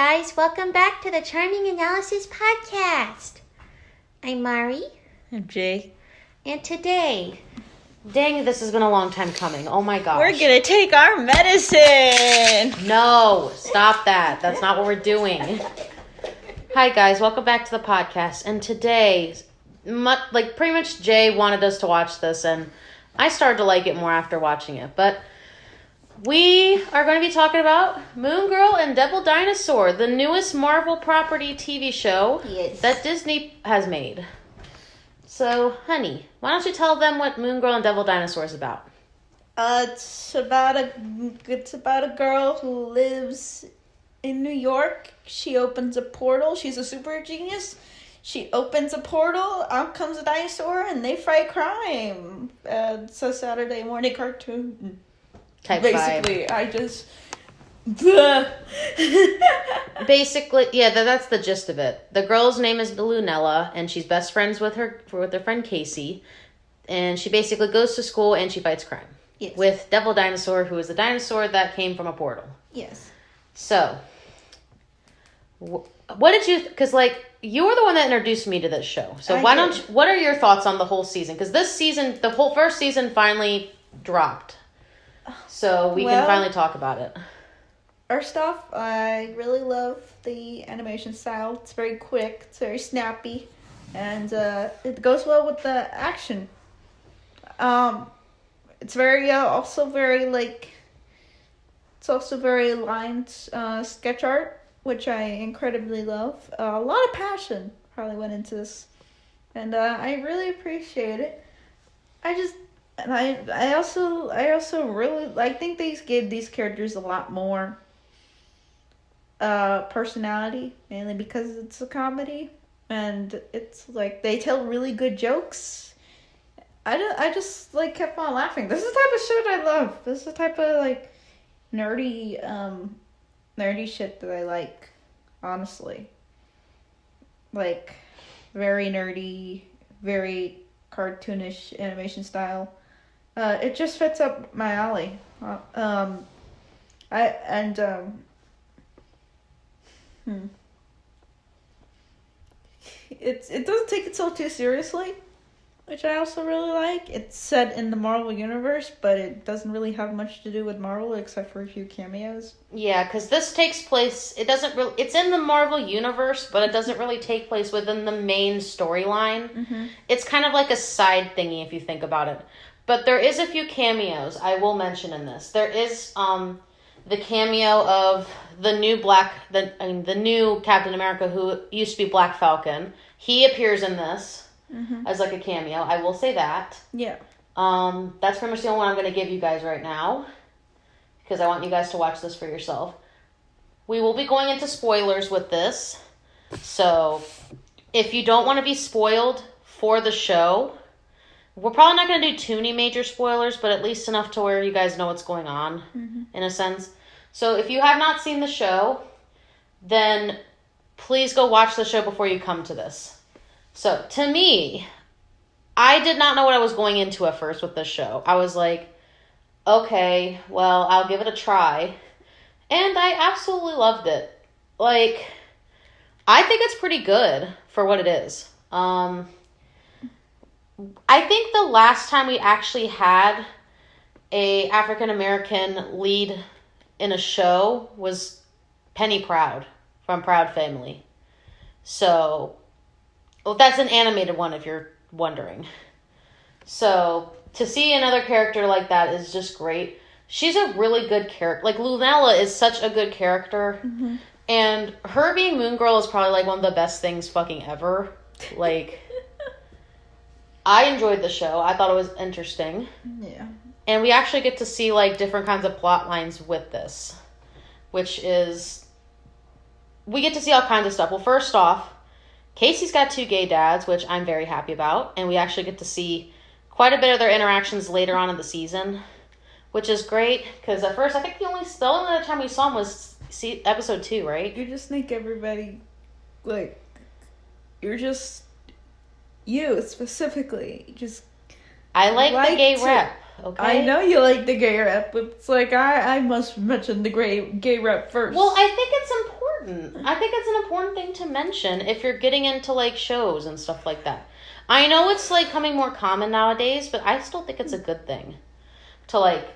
guys, welcome back to the Charming Analysis podcast. I'm Mari. I'm Jay. And today, dang, this has been a long time coming. Oh my gosh. We're gonna take our medicine. No, stop that. That's not what we're doing. Hi guys, welcome back to the podcast. And today, pretty much Jay wanted us to watch this, and I started to like it more after watching it. But we are going to be talking about Moon Girl and Devil Dinosaur, the newest Marvel property TV show that Disney has made. So, honey, why don't you tell them what Moon Girl and Devil Dinosaur is about? It's about a girl who lives in New York. She opens a portal. She's a super genius. She opens a portal. Out comes a dinosaur, and they fight crime. It's a Saturday morning cartoon. Type Basically, vibe. I just... Basically, yeah, that's the gist of it. The girl's name is Lunella, and she's best friends with her friend Casey. And she basically goes to school and she fights crime. Yes. With Devil Dinosaur, who is the dinosaur that came from a portal. Yes. So, what did you... Because, you were the one that introduced me to this show. So what are your thoughts on the whole season? Because this season, the whole first season finally dropped. So we can finally talk about it. First off, I really love the animation style. It's very quick, it's very snappy, and it goes well with the action. It's very also very it's also very aligned sketch art, which I incredibly love. A lot of passion probably went into this, and I really appreciate it. I also really think they gave these characters a lot more personality, mainly because it's a comedy and it's they tell really good jokes. I just kept on laughing. This is the type of shit I love. This is the type of nerdy shit that I like, honestly. Very nerdy, very cartoonish animation style. It just fits up my alley. It doesn't take itself too seriously, which I also really like. It's set in the Marvel universe, but it doesn't really have much to do with Marvel except for a few cameos. Yeah, because this takes place. It's in the Marvel universe, but it doesn't really take place within the main storyline. Mm-hmm. It's kind of like a side thingy if you think about it. But there is a few cameos I will mention in this. There is the cameo of the new Captain America, who used to be Black Falcon. He appears in this as a cameo. I will say that. Yeah. That's pretty much the only one I'm going to give you guys right now, because I want you guys to watch this for yourself. We will be going into spoilers with this, so if you don't want to be spoiled for the show, we're probably not going to do too many major spoilers, but at least enough to where you guys know what's going on, in a sense. So if you have not seen the show, then please go watch the show before you come to this. So, to me, I did not know what I was going into at first with this show. I was like, okay, well, I'll give it a try. And I absolutely loved it. I think it's pretty good for what it is. I think the last time we actually had a African American lead in a show was Penny Proud from Proud Family. So, that's an animated one if you're wondering. So, to see another character like that is just great. She's a really good character. Lunella is such a good character. Mm-hmm. And her being Moon Girl is probably one of the best things fucking ever. I enjoyed the show. I thought it was interesting. Yeah. And we actually get to see, different kinds of plot lines with this. Which is... we get to see all kinds of stuff. Well, first off, Casey's got 2 gay dads, which I'm very happy about. And we actually get to see quite a bit of their interactions later on in the season. Which is great, because at first, I think the only other time we saw him was episode 2, right? You just think everybody, you're just... you specifically just I like the gay rep. okay? I know you like the gay rep, but it's like, I must mention the gay rep first. Well, I think it's important. I think it's an important thing to mention if you're getting into, like, shows and stuff like that. I know it's, like, coming more common nowadays, but I still think it's a good thing to, like,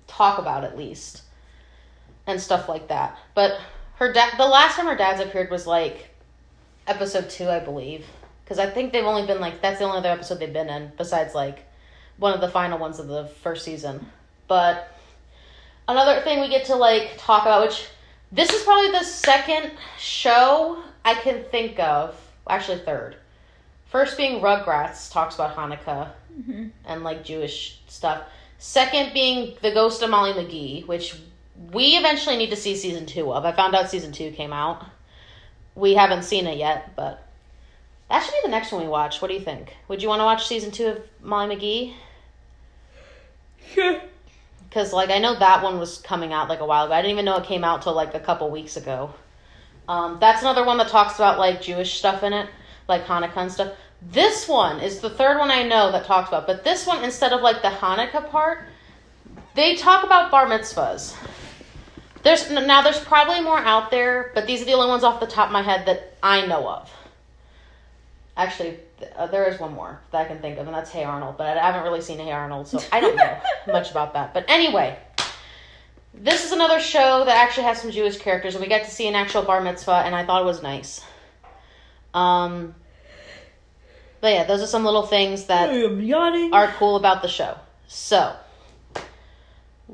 talk about at least and stuff like that. But the last time her dad's appeared was, like, episode 2, I believe. Because I think they've only been, like, that's the only other episode they've been in, besides, like, one of the final ones of the first season. But another thing we get to, like, talk about, which this is probably the second show I can think of, actually third. First being Rugrats, talks about Hanukkah and, like, Jewish stuff. Second being The Ghost of Molly McGee, which we eventually need to see season 2 of. I found out season 2 came out. We haven't seen it yet, but that should be the next one we watch. What do you think? Would you want to watch season 2 of Molly McGee? Yeah. Because, like, I know that one was coming out, like, a while ago. I didn't even know it came out till, like, a couple weeks ago. That's another one that talks about, like, Jewish stuff in it, like Hanukkah and stuff. This one is the third one I know that talks about. But this one, instead of, like, the Hanukkah part, they talk about bar mitzvahs. There's probably more out there, but these are the only ones off the top of my head that I know of. Actually, there is one more that I can think of, and that's Hey Arnold. But I haven't really seen Hey Arnold, so I don't know much about that. But anyway, this is another show that actually has some Jewish characters, and we get to see an actual bar mitzvah, and I thought it was nice. But yeah, those are some little things that are cool about the show. So,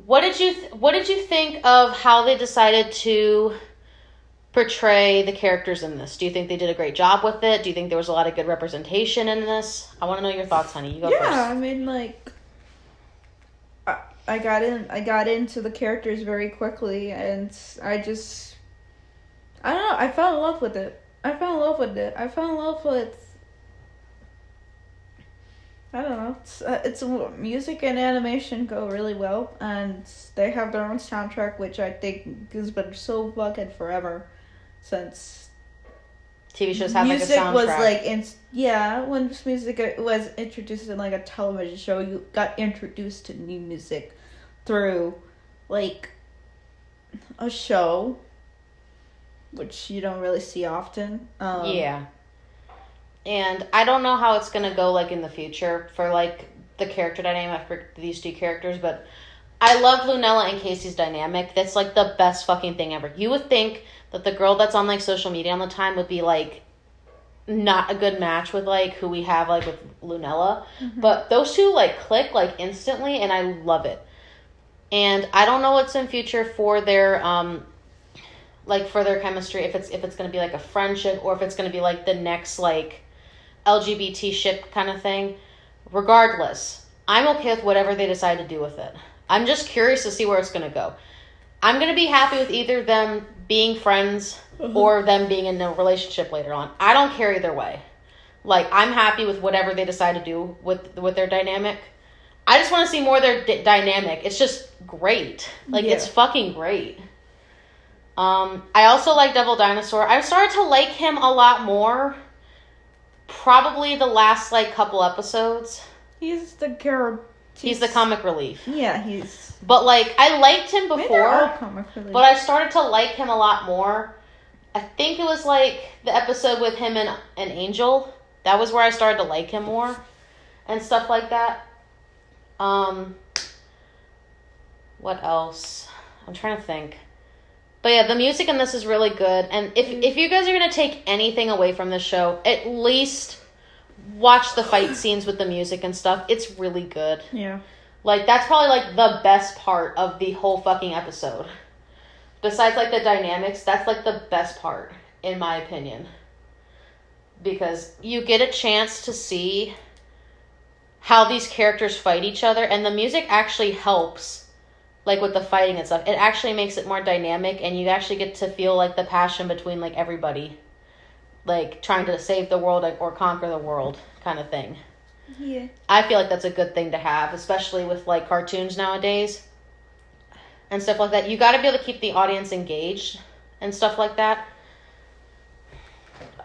what did you think of how they decided to portray the characters in this? Do you think they did a great job with it? Do you think there was a lot of good representation in this? I want to know your thoughts, honey. You go first. Yeah, I mean, like, I got into the characters very quickly, and I don't know, I fell in love with it. I fell in love with, I don't know, it's music and animation go really well, and they have their own soundtrack, which I think has been so fucking forever. Since TV shows have like a soundtrack. Music was like, when music was introduced in like a television show, you got introduced to new music through like a show, which you don't really see often. Yeah. And I don't know how it's gonna go like in the future for like the character dynamic for these two characters, but I love Lunella and Casey's dynamic. That's like the best fucking thing ever. You would think that the girl that's on like social media all the time would be like not a good match with like who we have like with Lunella. But those two like click like instantly, and I love it. And I don't know what's in future for their like for their chemistry, if it's gonna be like a friendship or if it's gonna be like the next like LGBT ship kind of thing. Regardless, I'm okay with whatever they decide to do with it. I'm just curious to see where it's going to go. I'm going to be happy with either them being friends or them being in a relationship later on. I don't care either way. Like, I'm happy with whatever they decide to do with their dynamic. I just want to see more of their dynamic. It's just great. Like, It's fucking great. I also like Devil Dinosaur. I've started to like him a lot more. Probably the last, like, couple episodes. He's the comic relief. Yeah, he's... But, like, I liked him before, comic relief. but I started to like him a lot more. I think it was, like, the episode with him and Angel. That was where I started to like him more and stuff like that. What else? I'm trying to think. But yeah, the music in this is really good. And if you guys are going to take anything away from this show, at least watch the fight scenes with the music and stuff. It's really good. Yeah. Like, that's probably, like, the best part of the whole fucking episode. Besides, like, the dynamics, that's, like, the best part, in my opinion. Because you get a chance to see how these characters fight each other, and the music actually helps. Like, with the fighting and stuff, it actually makes it more dynamic, and you actually get to feel, like, the passion between, like, everybody. Like, trying to save the world or conquer the world kind of thing. Yeah. I feel like that's a good thing to have, especially with, like, cartoons nowadays. And stuff like that. You gotta be able to keep the audience engaged and stuff like that.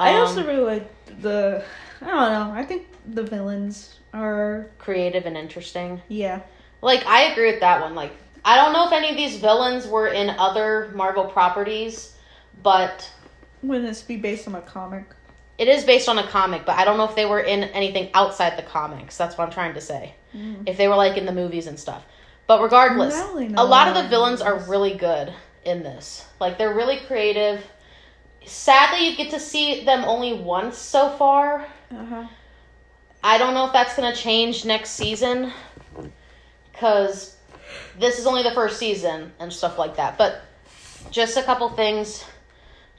I also really like I don't know, I think the villains are... creative and interesting. Yeah. Like, I agree with that one. Like, I don't know if any of these villains were in other Marvel properties, but... Wouldn't this be based on a comic? It is based on a comic, but I don't know if they were in anything outside the comics. That's what I'm trying to say. If they were, like, in the movies and stuff. But regardless, a lot of the villains are really good in this. Like, they're really creative. Sadly, you get to see them only once so far. I don't know if that's going to change next season, because this is only the first season and stuff like that. But just a couple things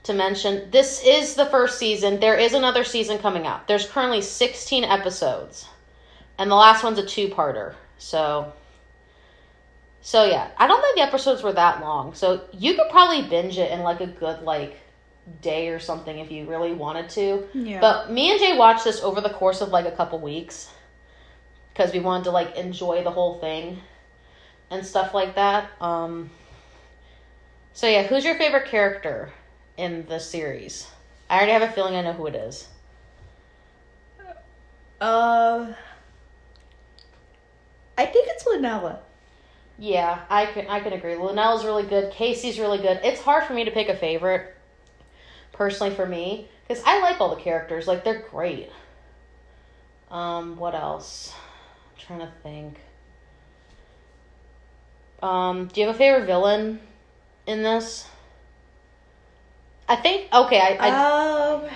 to mention. This is the first season. There is another season coming out. There's currently 16 episodes. And the last one's a 2-parter. So yeah. I don't think the episodes were that long. So you could probably binge it in like a good like day or something if you really wanted to. Yeah. But me and Jay watched this over the course of like a couple weeks. Because we wanted to like enjoy the whole thing. And stuff like that. So yeah, who's your favorite character in the series? I already have a feeling I know who it is. I think it's Lunella. Yeah, I can agree. Lunella's really good. Casey's really good. It's hard for me to pick a favorite, personally for me, because I like all the characters. Like, they're great. What else? I'm trying to think. Do you have a favorite villain in this? I think, okay, I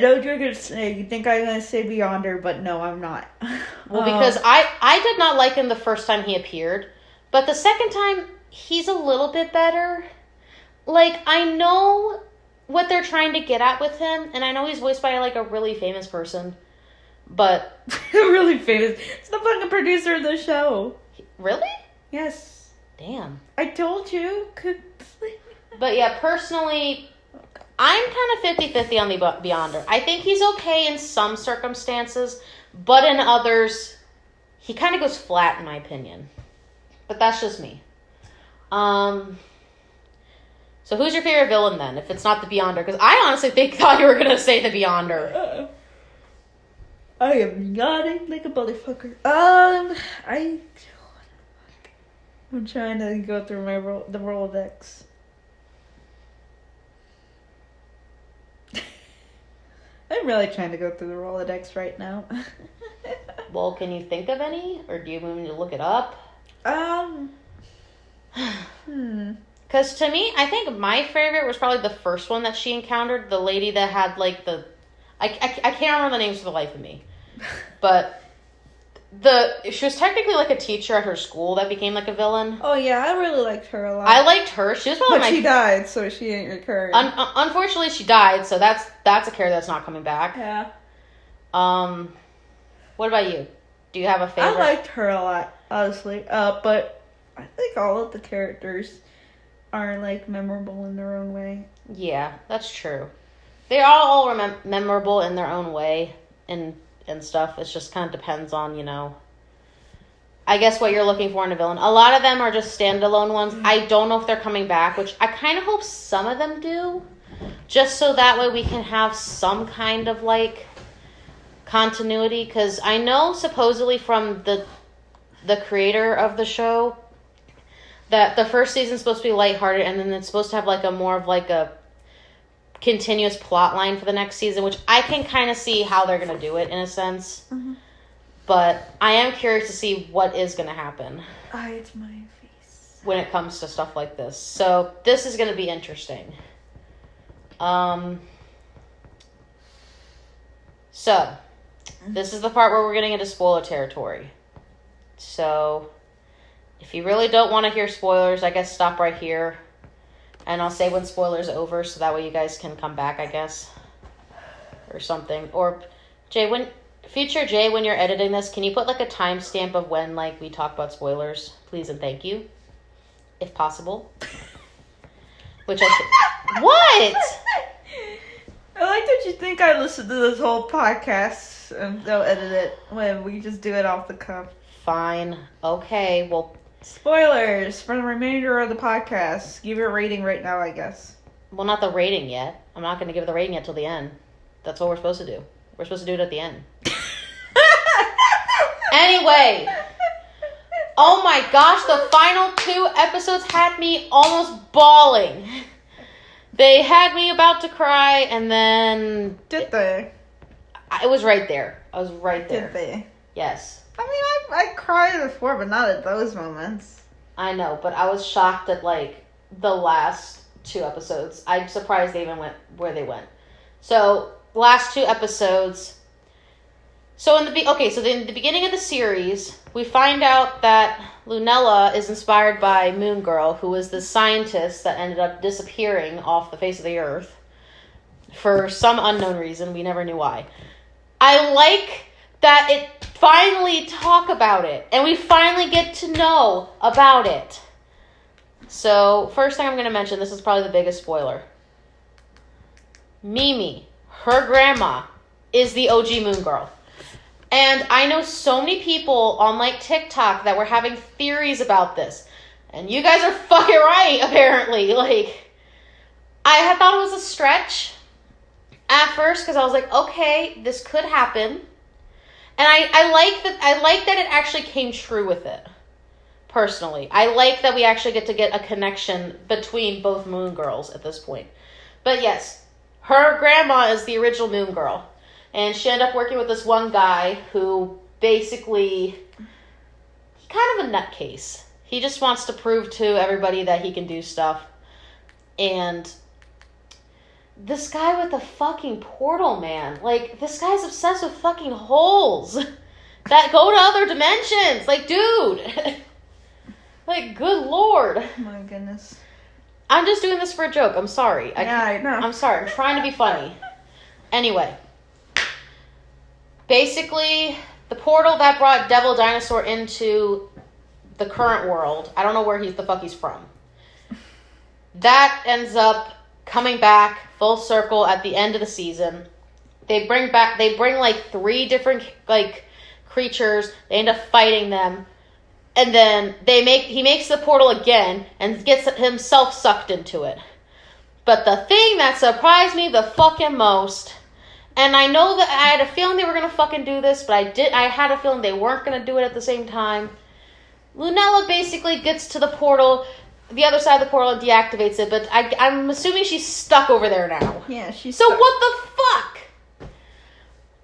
know what you're going to say. You think I'm going to say Beyonder, but no, I'm not. Well, because I did not like him the first time he appeared, but the second time, he's a little bit better. Like, I know what they're trying to get at with him, and I know he's voiced by, like, a really famous person, but... Really famous. It's the fucking producer of the show. Really? Yes. Damn. I told you. But yeah, personally... I'm kind of 50-50 on the Beyonder. I think he's okay in some circumstances, but in others, he kind of goes flat, in my opinion. But that's just me. So who's your favorite villain, then, if it's not the Beyonder? Because I honestly thought you were going to say the Beyonder. I am yawning like a motherfucker. I'm trying to go through the Rolodex. I'm really trying to go through the Rolodex right now. Well, can you think of any? Or do you want me to look it up? Because to me, I think my favorite was probably the first one that she encountered. The lady that had, like, the... I can't remember the names for the life of me. But... She was technically, like, a teacher at her school that became, like, a villain. Oh, yeah, I really liked her a lot. I liked her. She was probably but she died, so she ain't recurring. Unfortunately, she died, so that's a character that's not coming back. Yeah. What about you? Do you have a favorite? I liked her a lot, honestly. But I think all of the characters are, like, memorable in their own way. Yeah, that's true. They all memorable in their own way, and stuff. It just kind of depends on, you know, I guess what you're looking for in a villain. A lot of them are just standalone ones. I don't know if they're coming back, which I kind of hope some of them do, just so that way we can have some kind of, like, continuity, because I know supposedly from the creator of the show that the first season's supposed to be lighthearted, and then it's supposed to have, like, a more of, like, a continuous plot line for the next season, which I can kind of see how they're going to do it in a sense. Mm-hmm. But I am curious to see what is going to happen. It's my face. When it comes to stuff like this. So this is going to be interesting. So this is the part where we're getting into spoiler territory. So if you really don't want to hear spoilers, I guess stop right here. And I'll say when spoilers over, so that way you guys can come back, I guess. Or something. Or, Jay, when you're editing this, can you put, like, a timestamp of when, like, we talk about spoilers? Please and thank you. If possible. What? I like that you think I listened to this whole podcast and don't edit it when we just do it off the cuff. Fine. Okay, well... Spoilers for the remainder of the podcast. Give it a rating right now, I guess. Well, not the rating yet. I'm not going to give the rating yet till the end. That's what we're supposed to do. We're supposed to do it at the end. Anyway. Oh my gosh, the final 2 episodes had me almost bawling. They had me about to cry, and then... Did they? It was right there. I was right there. Did they? Yes. I mean, I cried before, but not at those moments. I know, but I was shocked at, like, the last 2 episodes. I'm surprised they even went where they went. So, last 2 episodes... So in the beginning of the series, we find out that Lunella is inspired by Moon Girl, who was the scientist that ended up disappearing off the face of the earth for some unknown reason. We never knew why. I like that it finally talk about it, and we finally get to know about it. So first thing I'm going to mention, this is probably the biggest spoiler. Mimi, her grandma, is the OG Moon Girl. And I know so many people on, like, TikTok that were having theories about this. And you guys are fucking right, apparently. Like, I had thought it was a stretch at first because I was like, okay, this could happen. And I like that it actually came true with it, personally. I like that we actually get a connection between both Moon Girls at this point. But yes, her grandma is the original Moon Girl. And she ended up working with this one guy who basically, kind of a nutcase. He just wants to prove to everybody that he can do stuff. And this guy with the fucking portal, man. Like, this guy's obsessed with fucking holes that go to other dimensions. Like, dude. Like, good lord. Oh my goodness. I'm just doing this for a joke. I'm sorry. I know. I'm sorry. I'm trying to be funny. Anyway. Basically, the portal that brought Devil Dinosaur into the current world, I don't know where the fuck he's from. That ends up coming back full circle at the end of the season. They bring like 3 different like creatures. They end up fighting them. And then he makes the portal again and gets himself sucked into it. But the thing that surprised me the fucking most, and I know that I had a feeling they were going to fucking do this, but I had a feeling they weren't going to do it at the same time. Lunella basically gets to the portal, the other side of the portal, and deactivates it, but I'm assuming she's stuck over there now. Yeah, she's So stuck. what the fuck?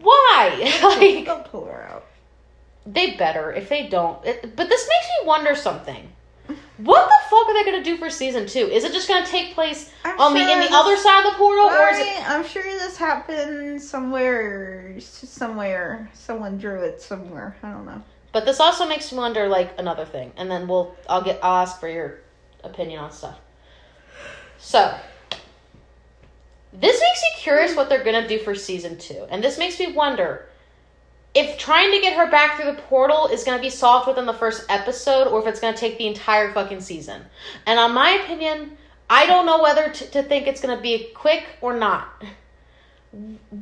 Why? Like, They'll pull her out. They better, if they don't. But this makes me wonder something. What the fuck are they going to do for season 2? Is it just going to take place in the other side of the portal? Or is it... I'm sure this happened somewhere. Someone drew it somewhere. I don't know. But this also makes me wonder, like, another thing. And then I'll ask for your opinion on stuff. So, this makes me curious what they're going to do for season 2. And this makes me wonder if trying to get her back through the portal is going to be solved within the first episode, or if it's going to take the entire fucking season. And on my opinion, I don't know whether to think it's going to be quick or not.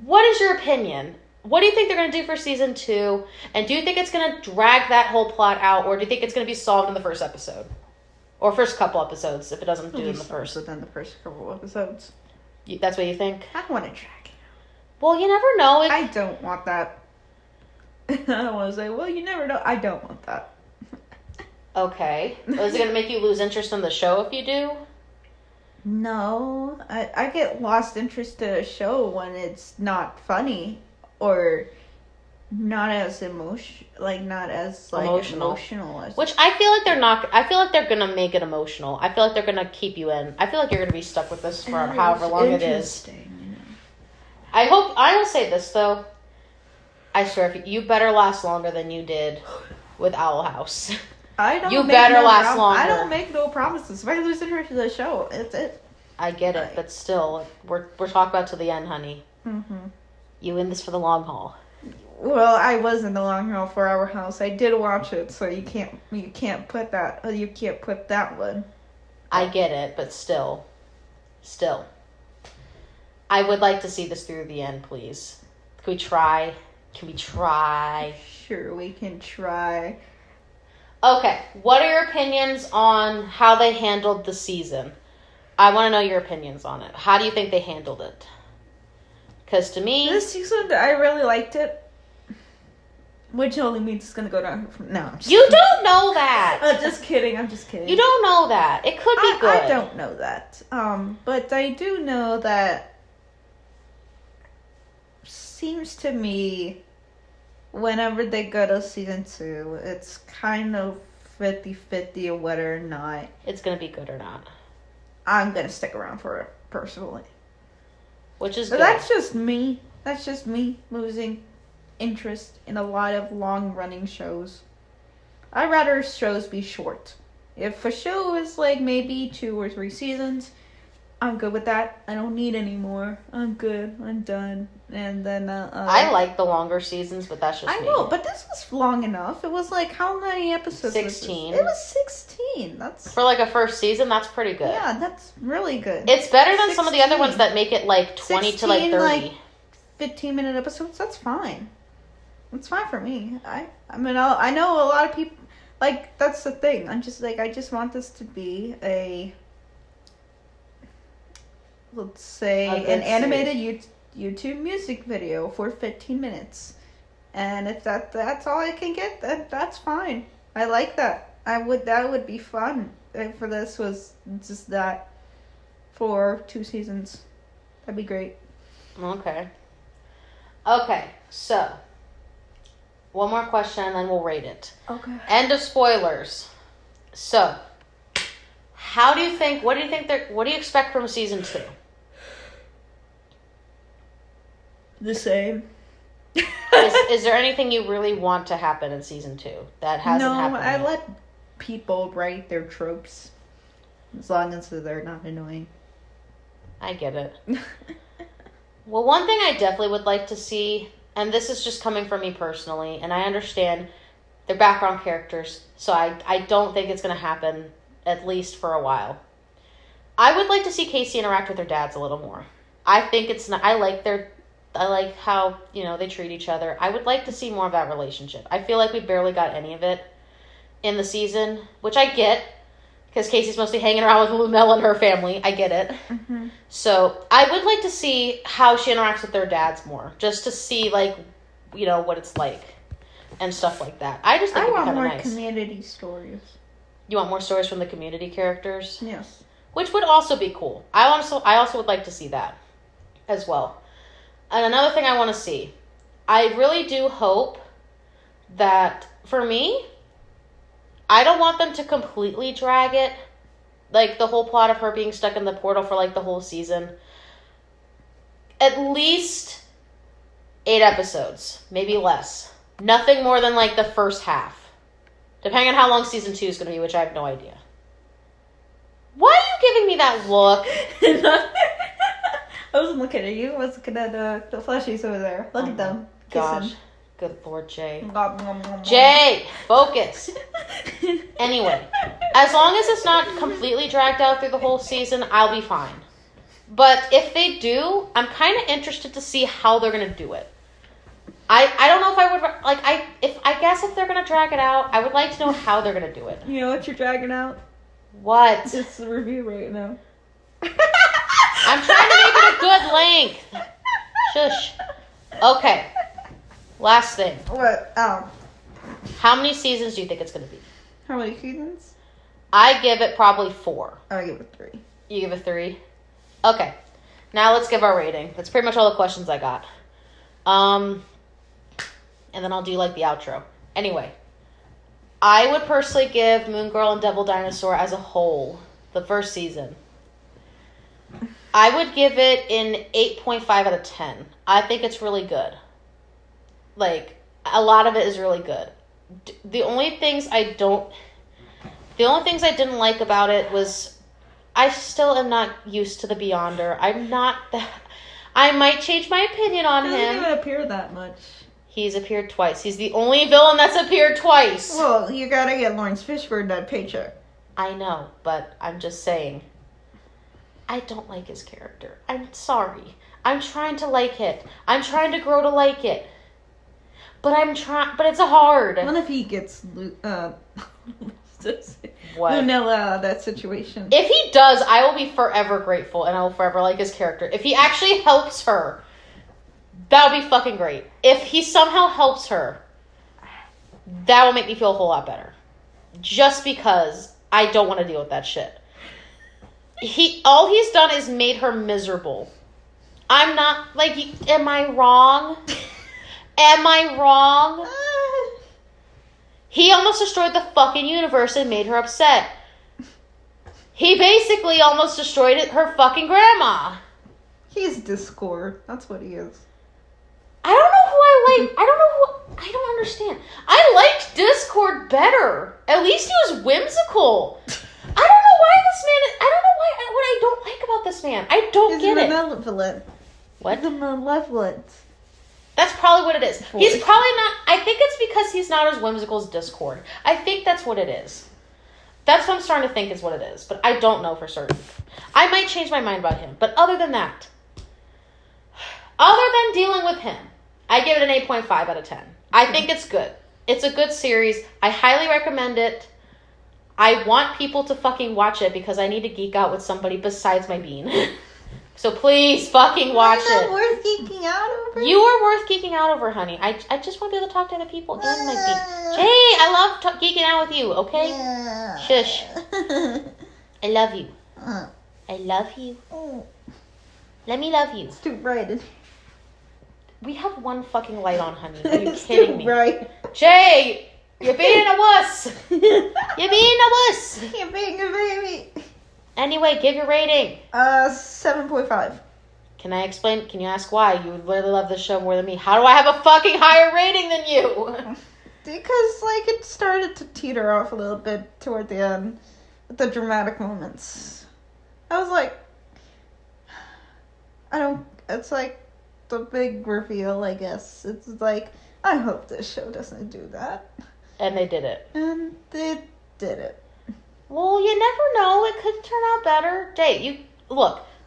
What is your opinion? What do you think they're going to do for season 2? And do you think it's going to drag that whole plot out, or do you think it's going to be solved in the first episode? Or first couple episodes, if it doesn't do it in the first. Within the first couple episodes. That's what you think? I don't want to drag it. Well, you never know. I don't want that. I don't want to say, well, you never know. I don't want that. Okay. Is it going to make you lose interest in the show if you do? No. I get lost interest in a show when it's not funny or not as emotional as... Which I feel like they're not... I feel like they're going to make it emotional. I feel like they're going to keep you in. I feel like you're going to be stuck with this for however long it is. You know. I will say this, though. I swear, you better last longer than you did with Owl House. I don't. You better last longer. I don't make no promises. If I lose interest in the show, it's it. I get it, but still, we're talking about to the end, honey. Mm-hmm. You in this for the long haul. Well, I was in the long haul for Our House. I did watch it, so you can't put that. You can't put that one. I get it, but still, I would like to see this through the end, please. Can we try? Sure, we can try. Okay, what are your opinions on how they handled the season? I want to know your opinions on it. How do you think they handled it? Because to me... This season, I really liked it. Which only means it's gonna go down from now. You don't know that. I'm just kidding. You don't know that. It could be good. I don't know that. But I do know that seems to me whenever they go to season 2, it's kind of 50-50 or whether or not it's gonna be good or not. I'm gonna stick around for it personally. Which is but good. That's just me. That's just me losing interest in a lot of long-running shows. I'd rather shows be short. If a show is like maybe 2 or 3 seasons, I'm good with that. I don't need any more. I'm good. I'm done. And then I like the longer seasons, but that's just me. I know, but this was long enough. It was like how many episodes? 16. It was 16. That's for like a first season. That's pretty good. Yeah, that's really good. It's better than some of the other ones that make it like 20 to like 30. Like 15-minute episodes. That's fine. It's fine for me. I mean, I know a lot of people, like, that's the thing. I'm just, like, I just want this to be let's say, an animated YouTube music video for 15 minutes. And if that's all I can get, then that's fine. I like that. That would be fun if for this was just that for 2 seasons. That'd be great. Okay, so one more question and then we'll rate it. Okay. End of spoilers. So, what do you expect from season 2? The same. Is there anything you really want to happen in season 2 that hasn't happened? No, I let people write their tropes as long as they're not annoying. I get it. Well, one thing I definitely would like to see, and this is just coming from me personally, and I understand they're background characters, so I don't think it's going to happen, at least for a while. I would like to see Casey interact with their dads a little more. I think I like how, they treat each other. I would like to see more of that relationship. I feel like we barely got any of it in the season, which I get, because Casey's mostly hanging around with Lunella and her family. I get it. Mm-hmm. So I would like to see how she interacts with their dads more, just to see, what it's like and stuff like that. I just think it'd be kind of nice. I want more community stories. You want more stories from the community characters? Yes. Which would also be cool. I also would like to see that as well. And another thing I want to see, I really do hope that, for me, I don't want them to completely drag it, like the whole plot of her being stuck in the portal for like the whole season. At least 8 episodes, maybe less. Nothing more than like the first half. Depending on how long season 2 is going to be, which I have no idea. Why are you giving me that look? I wasn't looking at you. I was looking at the fleshies over there. Look at them. Gosh. Kissing. Good Lord, Jay. Jay, focus. Anyway, as long as it's not completely dragged out through the whole season, I'll be fine. But if they do, I'm kind of interested to see how they're going to do it. I don't know if I would, I guess if they're going to drag it out, I would like to know how they're going to do it. You know what you're dragging out? What? It's the review right now. I'm trying to make it a good length. Shush. Okay. Last thing. What? How many seasons do you think it's going to be? How many seasons? I give it probably 4. I give it 3. You give it 3? Okay. Now let's give our rating. That's pretty much all the questions I got. And then I'll do like the outro. Anyway. I would personally give Moon Girl and Devil Dinosaur as a whole, the first season, I would give it an 8.5 out of 10. I think it's really good. Like, a lot of it is really good. The only things I didn't like about it was I still am not used to the Beyonder. I might change my opinion on him. He doesn't even appear that much. He's appeared twice. He's the only villain that's appeared twice. Well, you gotta get Lawrence Fishburne that paycheck. I know, but I'm just saying. I don't like his character. I'm sorry. I'm trying to like it. I'm trying to grow to like it. But it's hard. What if he gets what? Lunella that situation? If he does, I will be forever grateful and I will forever like his character. If he actually helps her, That would be fucking great. If he somehow helps her, that will make me feel a whole lot better. Just because I don't want to deal with that shit. All he's done is made her miserable. I'm not, like, am I wrong? Am I wrong? He almost destroyed the fucking universe and made her upset. He basically almost destroyed her fucking grandma. He's Discord. That's what he is. I don't know who I like. I don't understand. I liked Discord better. At least he was whimsical. I don't know why this man. I don't know what I don't like about this man. I don't get it. He's malevolent. What? He's malevolent. That's probably what it is. He's probably not. I think it's because he's not as whimsical as Discord. I think that's what it is. That's what I'm starting to think is what it is. But I don't know for certain. I might change my mind about him. But other than that, other than dealing with him, I give it an 8.5 out of 10. I think it's good. It's a good series. I highly recommend it. I want people to fucking watch it because I need to geek out with somebody besides my bean. So please fucking watch it. Is that worth geeking out over? You are worth geeking out over, honey. I just want to be able to talk to other people and my bean. Jay, I love geeking out with you, okay? Yeah. Shush. I love you. I love you. Let me love you. It's too bright. We have one fucking light on, honey. Are you It's kidding too me? bright. Jay, you're being a wuss. You're being a wuss. You're being a baby. Anyway, give your rating. 7.5. Can I explain? Can you ask why? You would really love this show more than me. How do I have a fucking higher rating than you? Because, like, it started to teeter off a little bit toward the end with the dramatic moments. I was like, it's like the big reveal, I guess. It's like, I hope this show doesn't do that. And they did it. And they did it. Well, you never know. It could turn out better. Jay,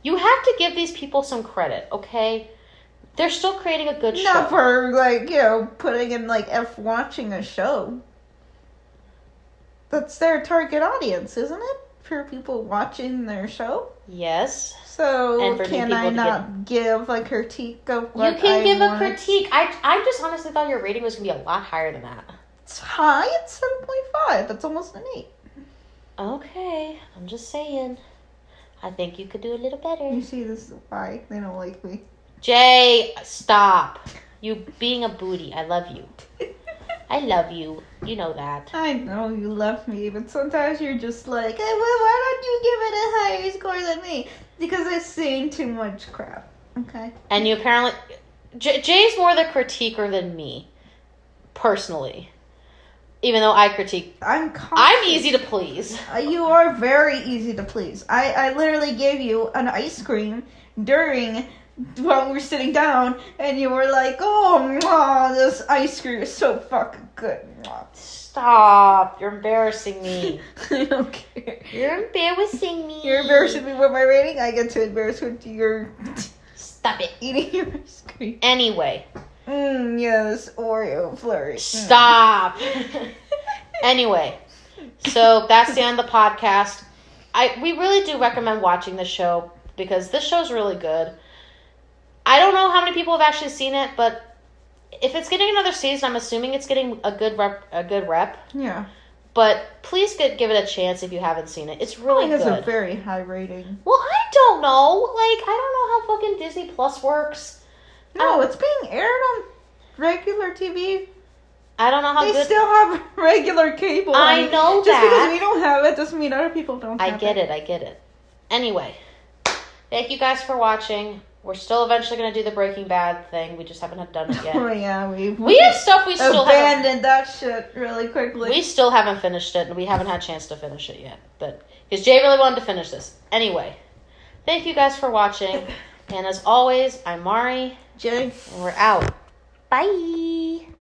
you have to give these people some credit, okay? They're still creating a good show. Not for, like, putting in, like, watching a show. That's their target audience, isn't it? For people watching their show? Yes. So, And for can I not give a critique of what You can give want? a critique. I just honestly thought your rating was going to be a lot higher than that. It's high. It's 7.5. That's almost an 8. Okay. I'm just saying. I think you could do a little better. You see, this is why they don't like me. Jay, stop. You being a booty. I love you. I love you. You know that. I know you love me, but sometimes you're just like, hey, well, why don't you give it a higher score than me? Because I've seen too much crap. Okay. And you apparently... Jay's more the critiquer than me. Personally. Even though I critique... I'm easy to please. You are very easy to please. I literally gave you an ice cream while we were sitting down, and you were like, oh, mwah, this ice cream is so fucking good. Mwah. Stop. You're embarrassing me. I don't care. You're embarrassing me. You're embarrassing me with my rating. I get to embarrass with your... Stop it. Eating your ice cream. Anyway. Yes, Oreo flurry. Stop. Anyway. So that's the end of the podcast. We really do recommend watching this show because this show's really good. I don't know how many people have actually seen it, but if it's getting another season, I'm assuming it's getting a good rep. Yeah. But please give it a chance if you haven't seen it. It's really good. It has a very high rating. Well, I don't know. Like, I don't know how fucking Disney Plus works. No, it's being aired on regular TV. I don't know how They still have regular cable. I know just that. Just because we don't have it doesn't mean other people don't have it. I get it. Anyway, thank you guys for watching. We're still eventually going to do the Breaking Bad thing. We just haven't done it yet. Oh, yeah. We have stuff we still haven't... abandoned that shit really quickly. We still haven't finished it, and we haven't had a chance to finish it yet. But because Jay really wanted to finish this. Anyway, thank you guys for watching. And as always, I'm Mari. Jay. And we're out. Bye.